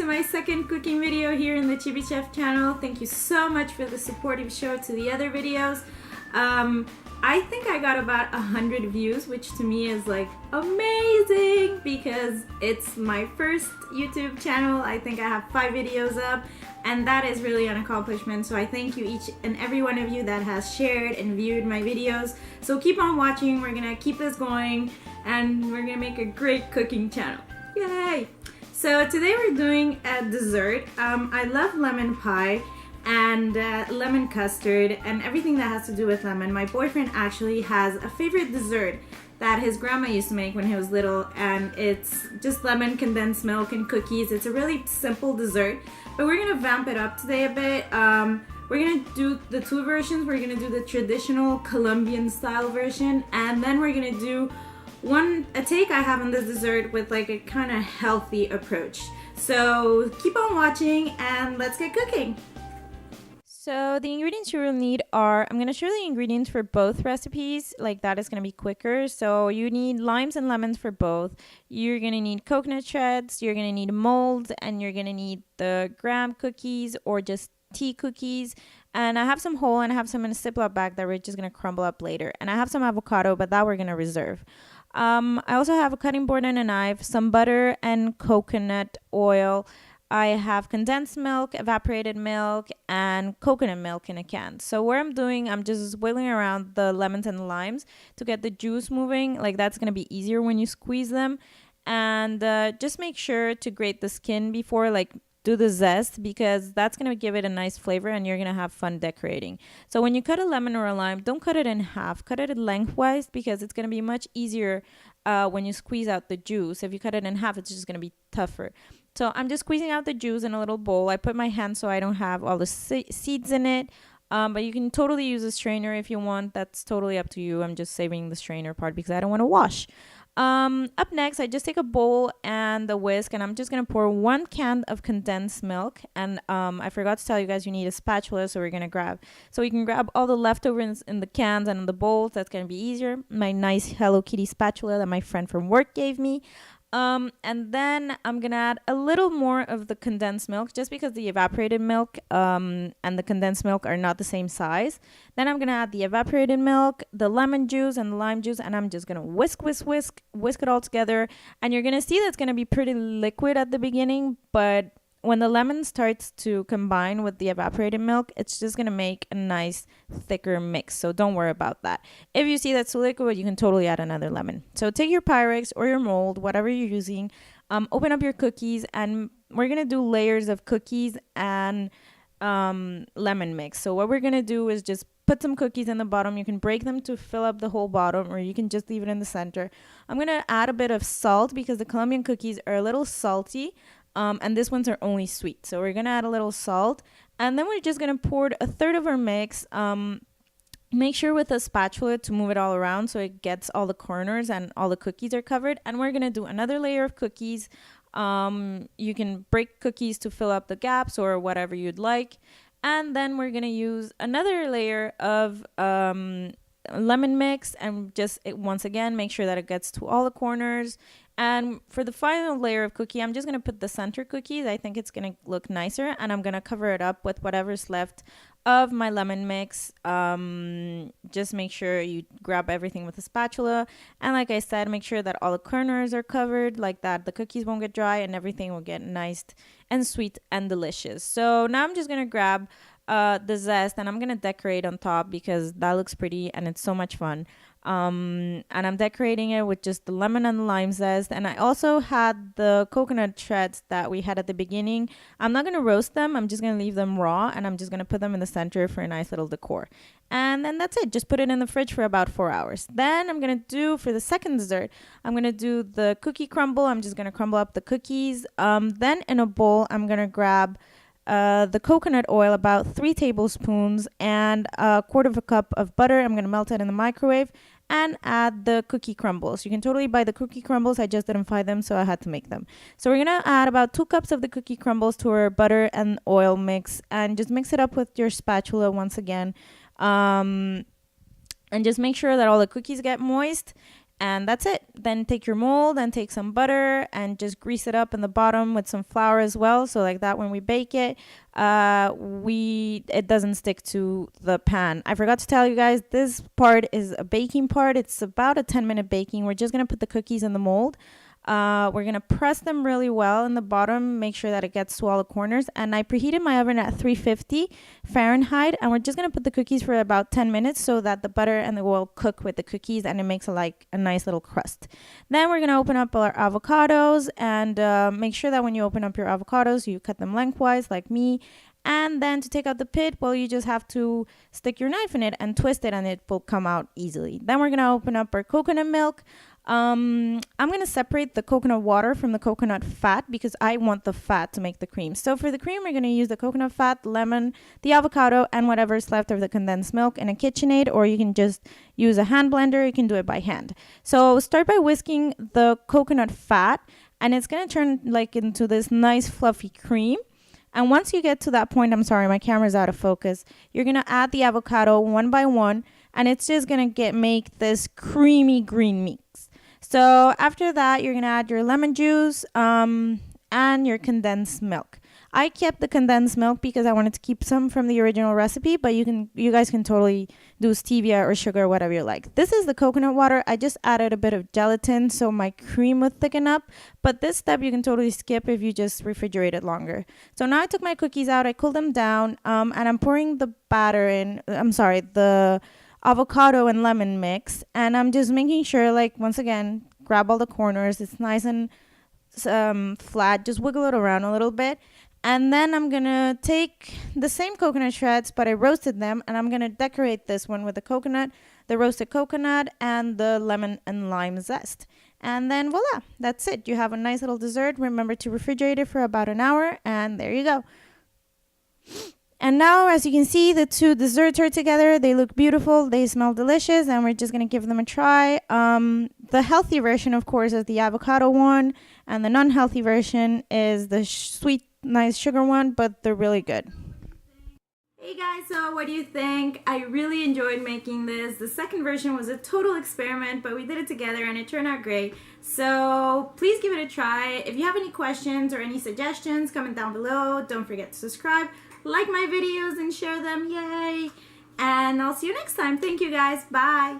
my second cooking video here in the Chibi Chef channel. Thank you so much for the supportive show to the other videos. I think I got about 100 views, which to me is like amazing because it's my first YouTube channel. I think I have 5 videos up, and that is really an accomplishment. So I thank you each and every one of you that has shared and viewed my videos. So keep on watching. We're gonna keep this going and we're gonna make a great cooking channel. Yay! So today we're doing a dessert. I love lemon pie and lemon custard and everything that has to do with lemon. My boyfriend actually has a favorite dessert that his grandma used to make when he was little, and it's just lemon, condensed milk, and cookies. It's a really simple dessert, but we're gonna vamp it up today a bit. We're gonna do the 2 versions. We're gonna do the traditional Colombian style version, and then we're gonna do a take I have on this dessert with like a kind of healthy approach. So keep on watching and let's get cooking. So the ingredients you will need are, I'm going to show the ingredients for both recipes, like that is going to be quicker. So you need limes and lemons for both. You're going to need coconut shreds, you're going to need molds, and you're going to need the graham cookies or just tea cookies. And I have some whole and I have some in a Ziploc bag that we're just going to crumble up later. And I have some avocado, but that we're going to reserve. I also have a cutting board and a knife, some butter and coconut oil. I have condensed milk, evaporated milk, and coconut milk in a can. So what I'm doing, I'm just wiggling around the lemons and the limes to get the juice moving. Like that's going to be easier when you squeeze them. And just make sure to grate the skin before, like do the zest, because that's going to give it a nice flavor and you're going to have fun decorating. So when you cut a lemon or a lime, don't cut it in half. Cut it lengthwise because it's going to be much easier when you squeeze out the juice. If you cut it in half, it's just going to be tougher. So I'm just squeezing out the juice in a little bowl. I put my hand so I don't have all the seeds in it. But you can totally use a strainer if you want. That's totally up to you. I'm just saving the strainer part because I don't want to wash. Up next, I just take a bowl and a whisk, and I'm just going to pour 1 can of condensed milk. And I forgot to tell you guys, you need a spatula, so we can grab all the leftovers in the cans and in the bowls. That's going to be easier. My nice Hello Kitty spatula that my friend from work gave me. And then I'm gonna add a little more of the condensed milk just because the evaporated milk and the condensed milk are not the same size. Then I'm gonna add the evaporated milk, the lemon juice, and the lime juice, and I'm just gonna whisk it all together. And you're gonna see that's gonna be pretty liquid at the beginning, but when the lemon starts to combine with the evaporated milk, it's just going to make a nice thicker mix. So don't worry about that. If you see that's too liquid, you can totally add another lemon. So take your Pyrex or your mold, whatever you're using, open up your cookies, and we're going to do layers of cookies and lemon mix. So what we're going to do is just put some cookies in the bottom. You can break them to fill up the whole bottom, or you can just leave it in the center. I'm going to add a bit of salt because the Colombian cookies are a little salty. And these ones are only sweet. So we're going to add a little salt. And then we're just going to pour 1/3 of our mix. Make sure with a spatula to move it all around so it gets all the corners and all the cookies are covered. And we're going to do another layer of cookies. You can break cookies to fill up the gaps or whatever you'd like. And then we're going to use another layer of lemon mix, and just once again make sure that it gets to all the corners. And for the final layer of cookie, I'm just going to put the center cookies. I think it's going to look nicer, and I'm going to cover it up with whatever's left of my lemon mix. Just make sure you grab everything with a spatula, and like I said, make sure that all the corners are covered like that. The cookies won't get dry and everything will get nice and sweet and delicious. So now I'm just going to grab the zest, and I'm gonna decorate on top because that looks pretty and it's so much fun. And I'm decorating it with just the lemon and lime zest, and I also had the coconut shreds that we had at the beginning. I'm not gonna roast them, I'm just gonna leave them raw, and I'm just gonna put them in the center for a nice little decor. And then that's it. Just put it in the fridge for about 4 hours. Then I'm gonna do, for the second dessert, I'm gonna do the cookie crumble. I'm just gonna crumble up the cookies. Then in a bowl, I'm gonna grab the coconut oil, about 3 tablespoons, and 1/4 cup of butter. I'm going to melt it in the microwave and add the cookie crumbles. You can totally buy the cookie crumbles. I just didn't find them, so I had to make them. So we're going to add about 2 cups of the cookie crumbles to our butter and oil mix, and just mix it up with your spatula once again. And just make sure that all the cookies get moist. And that's it. Then take your mold and take some butter and just grease it up in the bottom with some flour as well. So like that when we bake it, it doesn't stick to the pan. I forgot to tell you guys, this part is a baking part. It's about a 10-minute baking. We're just going to put the cookies in the mold. We're going to press them really well in the bottom, make sure that it gets to all the corners. And I preheated my oven at 350 Fahrenheit. And we're just going to put the cookies for about 10 minutes so that the butter and the oil cook with the cookies and it makes a nice little crust. Then we're going to open up our avocados and make sure that when you open up your avocados, you cut them lengthwise like me. And then to take out the pit, well, you just have to stick your knife in it and twist it and it will come out easily. Then we're going to open up our coconut milk. I'm going to separate the coconut water from the coconut fat because I want the fat to make the cream. So for the cream, we're going to use the coconut fat, lemon, the avocado, and whatever's left of the condensed milk in a KitchenAid, or you can just use a hand blender. You can do it by hand. So start by whisking the coconut fat, and it's going to turn like into this nice fluffy cream. And once you get to that point, I'm sorry, my camera's out of focus, you're going to add the avocado one by one, and it's just going to make this creamy green mix. So after that, you're going to add your lemon juice and your condensed milk. I kept the condensed milk because I wanted to keep some from the original recipe, but you guys can totally do stevia or sugar, whatever you like. This is the coconut water. I just added a bit of gelatin so my cream would thicken up, but this step you can totally skip if you just refrigerate it longer. So now I took my cookies out, I cooled them down, and I'm pouring the the avocado and lemon mix, and I'm just making sure, like, once again, grab all the corners. It's nice and flat. Just wiggle it around a little bit. And then I'm going to take the same coconut shreds, but I roasted them, and I'm going to decorate this one with the roasted coconut, and the lemon and lime zest. And then voila, that's it. You have a nice little dessert. Remember to refrigerate it for about an hour, and there you go. And now, as you can see, the two desserts are together. They look beautiful. They smell delicious, and we're just going to give them a try. The healthy version, of course, is the avocado one, and the non-healthy version is the sweet, nice sugar one, but they're really good. Hey guys, so what do you think? I really enjoyed making this. The second version was a total experiment, but we did it together and it turned out great. So please give it a try. If you have any questions or any suggestions, comment down below. Don't forget to subscribe, like my videos, and share them. Yay! And I'll see you next time. Thank you guys. Bye.